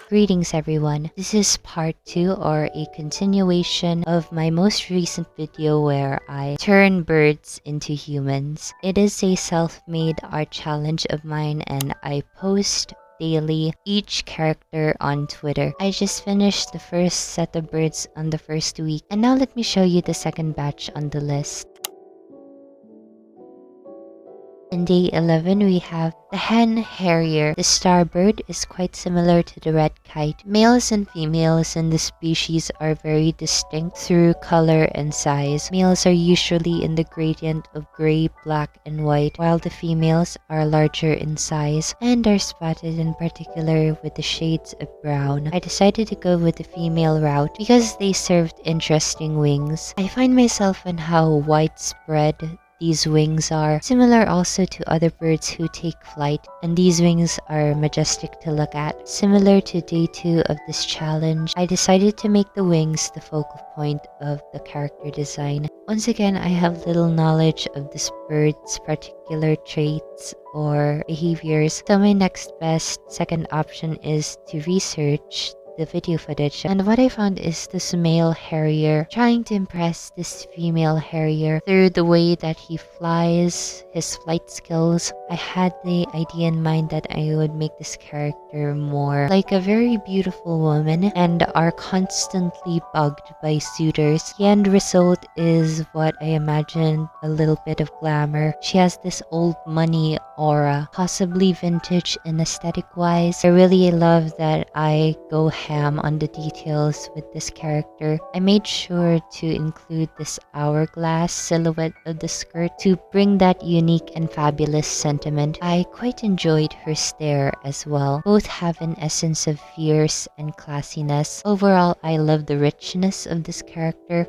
Greetings everyone, this is part 2 or a continuation of my most recent video where I turn birds into humans. It is a self-made art challenge of mine and I post daily each character on Twitter. I just finished the first set of birds on the first week and now let me show you the second batch on the list. In day 11, we have the Hen Harrier. The starbird is quite similar to the red kite. Males and females in this species are very distinct through color and size. Males are usually in the gradient of gray, black, and white, while the females are larger in size and are spotted in particular with the shades of brown. I decided to go with the female route because they served interesting wings. I find myself in how widespread these wings are, similar also to other birds who take flight, and these wings are majestic to look at. Similar to day 2 of this challenge, I decided to make the wings the focal point of the character design. Once again, I have little knowledge of this bird's particular traits or behaviors, so my next best second option is to research the video footage, and what I found is this male harrier trying to impress this female harrier through the way that he flies, his flight skills. I had the idea in mind that I would make this character more like a very beautiful woman and are constantly bugged by suitors. The end result is what I imagined, a little bit of glamour. She has this old money aura, possibly vintage and aesthetic wise. I really love that I go ham on the details with this character. I made sure to include this hourglass silhouette of the skirt to bring that unique and fabulous sentiment. I quite enjoyed her stare as well. Both have an essence of fierce and classiness. Overall, I love the richness of this character.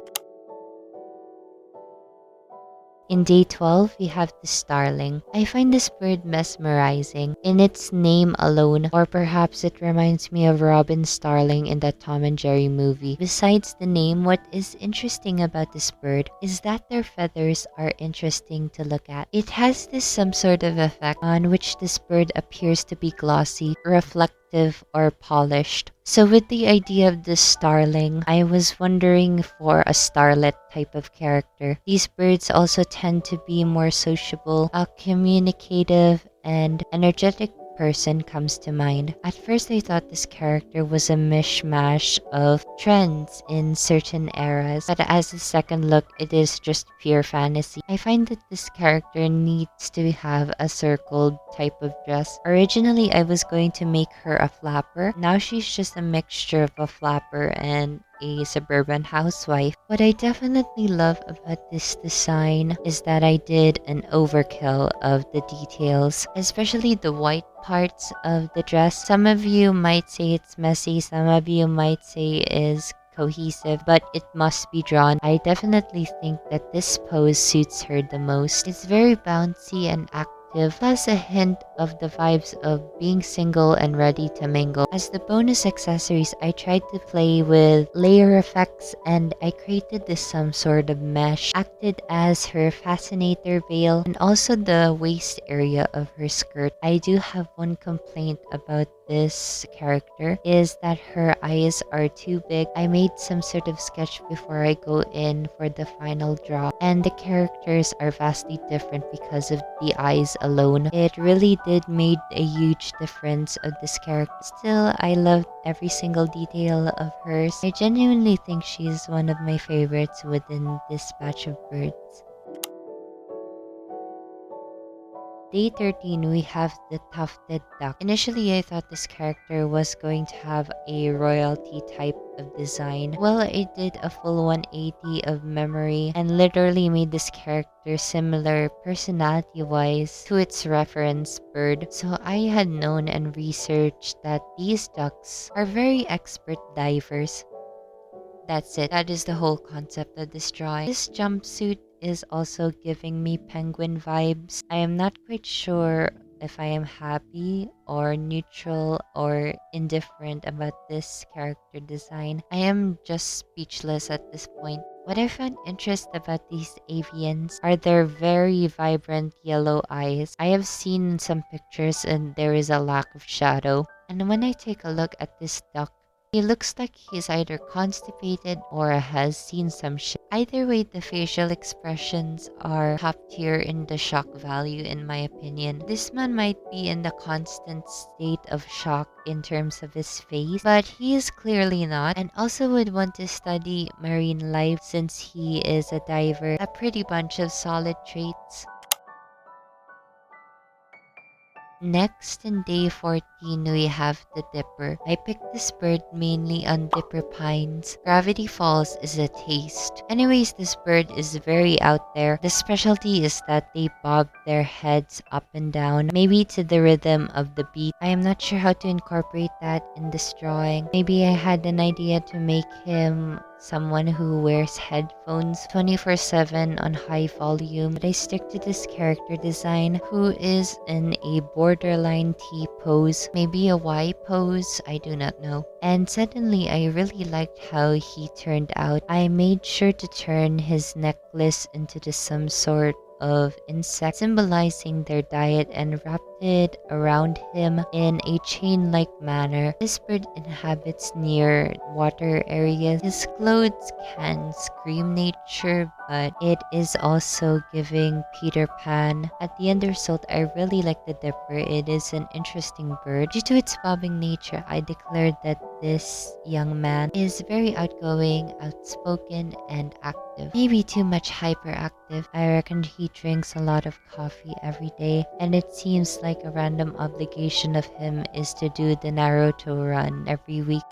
In day 12, we have the Starling. I find this bird mesmerizing in its name alone, or perhaps it reminds me of Robin Starling in that Tom and Jerry movie. Besides the name, what is interesting about this bird is that their feathers are interesting to look at. It has this some sort of effect on which this bird appears to be glossy, reflective, or polished. So with the idea of this starling, I was wondering for a starlet type of character. These birds also tend to be more sociable, communicative, and energetic person comes to mind. At first I thought this character was a mishmash of trends in certain eras, but as a second look, it is just pure fantasy. I find that this character needs to have a circled type of dress. Originally, I was going to make her a flapper. Now she's just a mixture of a flapper and a suburban housewife. What I definitely love about this design is that I did an overkill of the details, especially the white parts of the dress. Some of you might say it's messy, some of you might say is cohesive, but it must be drawn. I definitely think that this pose suits her the most. It's very bouncy and active, plus a hint of the vibes of being single and ready to mingle. As the bonus accessories, I tried to play with layer effects and I created this some sort of mesh, acted as her fascinator veil and also the waist area of her skirt. I do have one complaint about this character is that her eyes are too big. I made some sort of sketch before I go in for the final draw, and the characters are vastly different because of the eyes alone. It really did made a huge difference of this character. Still, I loved every single detail of hers. I genuinely think she's one of my favorites within this batch of birds. Day 13, we have the Tufted Duck. Initially, I thought this character was going to have a royalty type of design. Well, I did a full 180 of memory and literally made this character similar personality-wise to its reference bird. So I had known and researched that these ducks are very expert divers. That's it. That is the whole concept of this drawing. This jumpsuit is also giving me penguin vibes. I am not quite sure if I am happy or neutral or indifferent about this character design. I am just speechless at this point. What I find interesting about these avians are their very vibrant yellow eyes. I have seen some pictures and there is a lack of shadow. And when I take a look at this duck, he looks like he's either constipated or has seen some shit. Either way, the facial expressions are top tier in the shock value in my opinion. This man might be in the constant state of shock in terms of his face, but he is clearly not, and also would want to study marine life since he is a diver. A pretty bunch of solid traits. Next, in day 14, we have the dipper. I picked this bird mainly on dipper pines. Gravity Falls is a taste. Anyways, this bird is very out there. The specialty is that they bob their heads up and down, maybe to the rhythm of the beat. I am not sure how to incorporate that in this drawing. Maybe I had an idea to make him someone who wears headphones 24/7 on high volume, but I stick to this character design who is in a borderline T pose, maybe a Y pose, I do not know. And suddenly I really liked how he turned out. I made sure to turn his necklace into some sort of insect symbolizing their diet and wrapped it around him in a chain-like manner. This bird inhabits near water areas. His clothes can scream nature, but it is also giving Peter Pan. At the end result, I really like the dipper. It is an interesting bird. Due to its bobbing nature, I declared that this young man is very outgoing, outspoken, and active. Maybe too much hyperactive. I reckon he drinks a lot of coffee every day, and it seems like a random obligation of him is to do the Naruto run every week.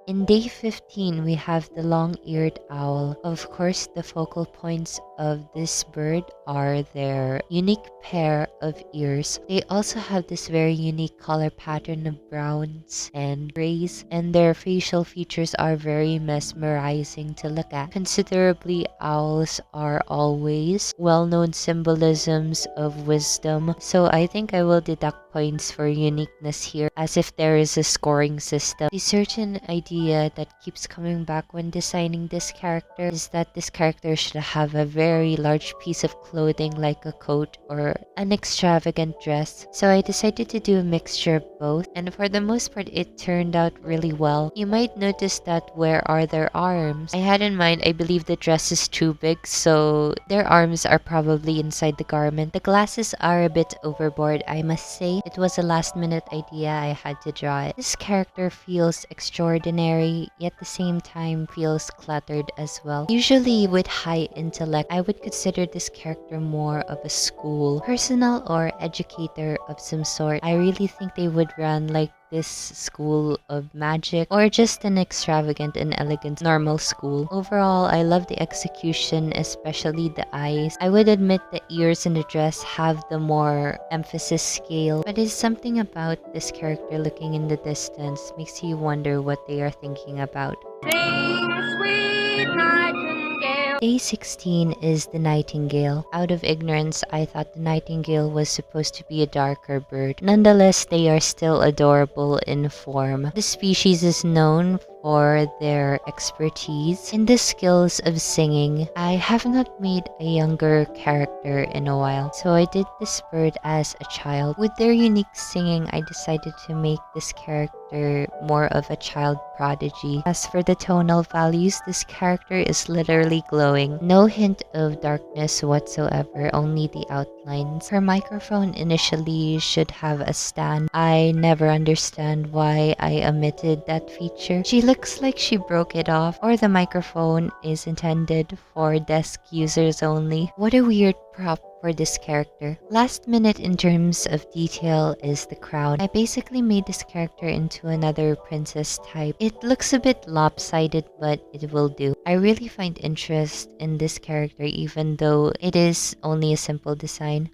In day 15, we have the long-eared owl. Of course, the focal points of this bird are their unique pair of ears. They also have this very unique color pattern of browns and grays, and their facial features are very mesmerizing to look at. Considerably, owls are always well-known symbolisms of wisdom, so I think I will deduct points for uniqueness here, as if there is a scoring system. A certain idea that keeps coming back when designing this character is that this character should have a very large piece of clothing like a coat or an extravagant dress. So I decided to do a mixture of both, and for the most part it turned out really well. You might notice that where are their arms? I had in mind, I believe the dress is too big, so their arms are probably inside the garment. The glasses are a bit overboard, I must say. It was a last-minute idea, I had to draw it. This character feels extraordinary, yet at the same time feels cluttered as well. Usually with high intellect, I would consider this character more of a school personal or educator of some sort. I really think they would run like this school of magic or just an extravagant and elegant normal school. Overall, I love the execution, especially the eyes. I would admit the ears and the dress have the more emphasis scale, but it's something about this character looking in the distance makes you wonder what they are thinking about. Sing, sweet nightingale. Day 16 is the Nightingale. Out of ignorance, I thought the Nightingale was supposed to be a darker bird. Nonetheless, they are still adorable in form. The species is known for their expertise in the skills of singing. I have not made a younger character in a while, so I did this bird as a child. With their unique singing, I decided to make this character more of a child prodigy. As for the tonal values, this character is literally glowing. No hint of darkness whatsoever, only the outlines. Her microphone initially should have a stand. I never understand why I omitted that feature. She looks like she broke it off, or the microphone is intended for desk users only. What a weird prop for this character. Last minute in terms of detail is the crown. I basically made this character into another princess type. It looks a bit lopsided, but it will do. I really find interest in this character even though it is only a simple design.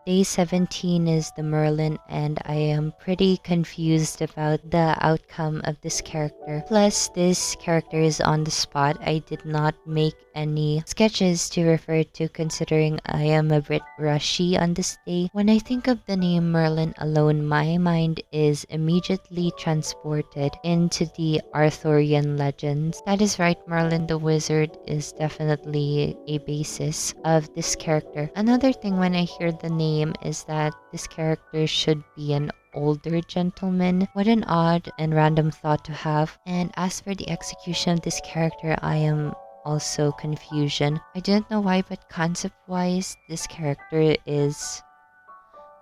Day 17 is the Merlin, and I am pretty confused about the outcome of this character. Plus, this character is on the spot. I did not make any sketches to refer to, considering I am a bit rushy on this day. When I think of the name Merlin alone, my mind is immediately transported into the Arthurian legends. That is right, Merlin the Wizard is definitely a basis of this character. Another thing when I hear the name is that this character should be an older gentleman. What an odd and random thought to have. And as for the execution of this character, I am also confusion. I don't know why, but concept-wise, this character is...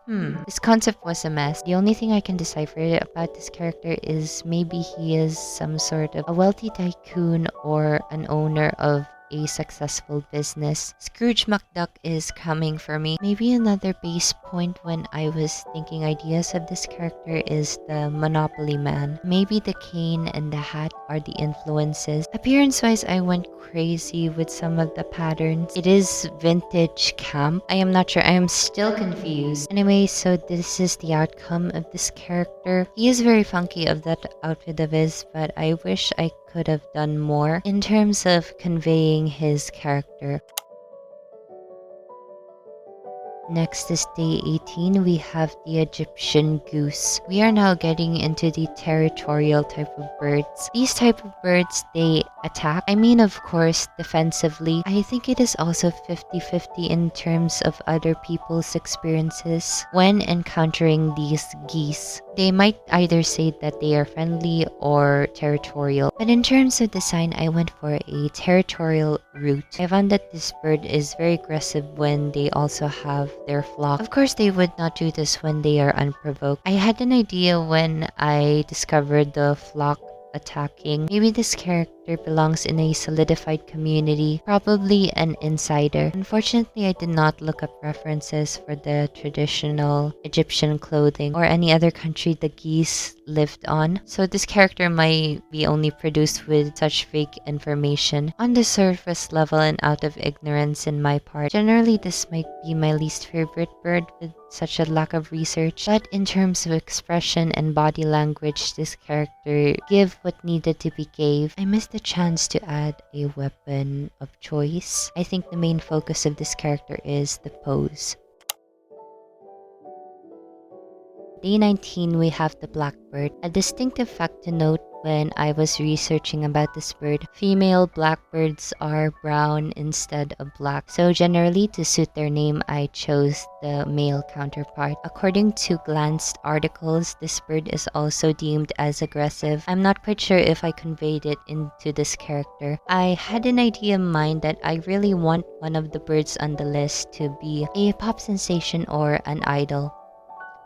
This concept was a mess. The only thing I can decipher about this character is maybe he is some sort of a wealthy tycoon or an owner of a successful business. Scrooge McDuck is coming for me. Maybe another base point when I was thinking ideas of this character is the Monopoly Man. Maybe the cane and the hat are the influences. Appearance-wise, I went crazy with some of the patterns. It is vintage camp. I am not sure. I am still confused. Anyway, so this is the outcome of this character. He is very funky of that outfit of his, but I wish I could have done more in terms of conveying his character. Next is day 18, we have the Egyptian goose. We are now getting into the territorial type of birds. These type of birds, they attack. I mean, of course, defensively. I think it is also 50-50 in terms of other people's experiences when encountering these geese. They might either say that they are friendly or territorial. But in terms of design, I went for a territorial route. I found that this bird is very aggressive when they also have their flock. Of course, they would not do this when they are unprovoked. I had an idea when I discovered the flock attacking. Maybe this character belongs in a solidified community, probably an insider. Unfortunately, I did not look up references for the traditional Egyptian clothing or any other country the geese lived on, so this character might be only produced with such fake information. On the surface level and out of ignorance in my part, generally this might be my least favorite bird with such a lack of research, but in terms of expression and body language, this character gave what needed to be gave. I missed the chance to add a weapon of choice. I think the main focus of this character is the pose. Day 19, we have the Blackbird. A distinctive fact to note when I was researching about this bird, female blackbirds are brown instead of black. So generally, to suit their name, I chose the male counterpart. According to glanced articles, this bird is also deemed as aggressive. I'm not quite sure if I conveyed it into this character. I had an idea in mind that I really want one of the birds on the list to be a pop sensation or an idol.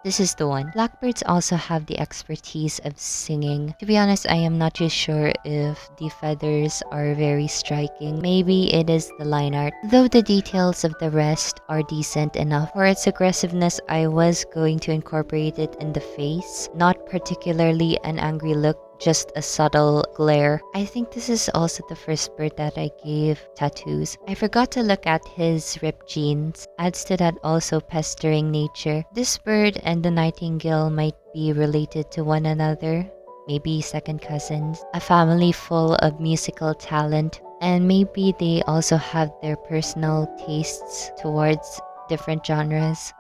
This is the one. Blackbirds also have the expertise of singing. To be honest, I am not too sure if the feathers are very striking. Maybe it is the line art. Though the details of the rest are decent enough. For its aggressiveness, I was going to incorporate it in the face. Not particularly an angry look, just a subtle glare. I think this is also the first bird that I gave tattoos. I forgot to look at his ripped jeans. Adds to that also pestering nature. This bird and the nightingale might be related to one another. Maybe second cousins. A family full of musical talent. And maybe they also have their personal tastes towards different genres.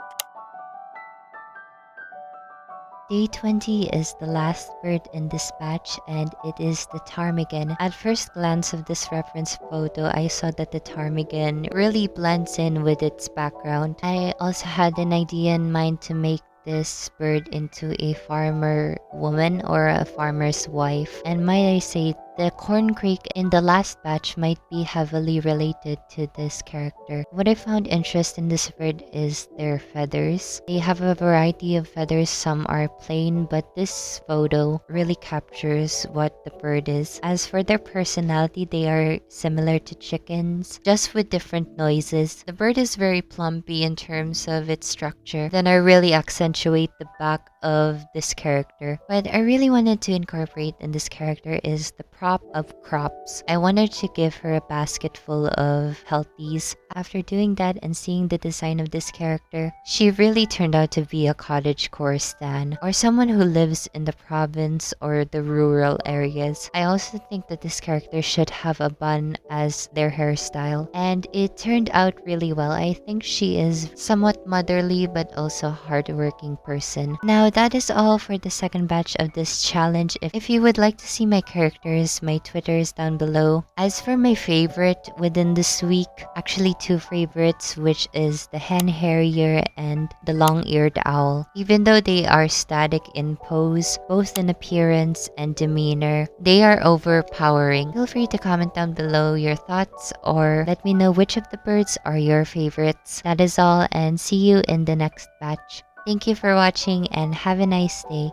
Day 20 is the last bird in this batch, and it is the ptarmigan. At first glance of this reference photo, I saw that the ptarmigan really blends in with its background. I also had an idea in mind to make this bird into a farmer woman or a farmer's wife. And might I say, the corncrake in the last batch might be heavily related to this character. What I found interest in this bird is their feathers. They have a variety of feathers, some are plain, but this photo really captures what the bird is. As for their personality, they are similar to chickens, just with different noises. The bird is very plumpy in terms of its structure. Then I really accentuate the back of this character. What I really wanted to incorporate in this character is the prop of crops. I wanted to give her a basket full of healthies. after doing that and seeing the design of this character, she really turned out to be a cottagecore stan, or someone who lives in the province or the rural areas. I also think that this character should have a bun as their hairstyle, and it turned out really well. I think she is somewhat motherly but also hardworking person. Now that is all for the second batch of this challenge. If you would like to see my characters, my Twitter is down below. As for my favorite within this week, actually two favorites, which is the Hen Harrier and the Longeared Owl. Even though they are static in pose, both in appearance and demeanor, they are overpowering. Feel free to comment down below your thoughts or let me know which of the birds are your favorites. That is all, and see you in the next batch. Thank you for watching and have a nice day.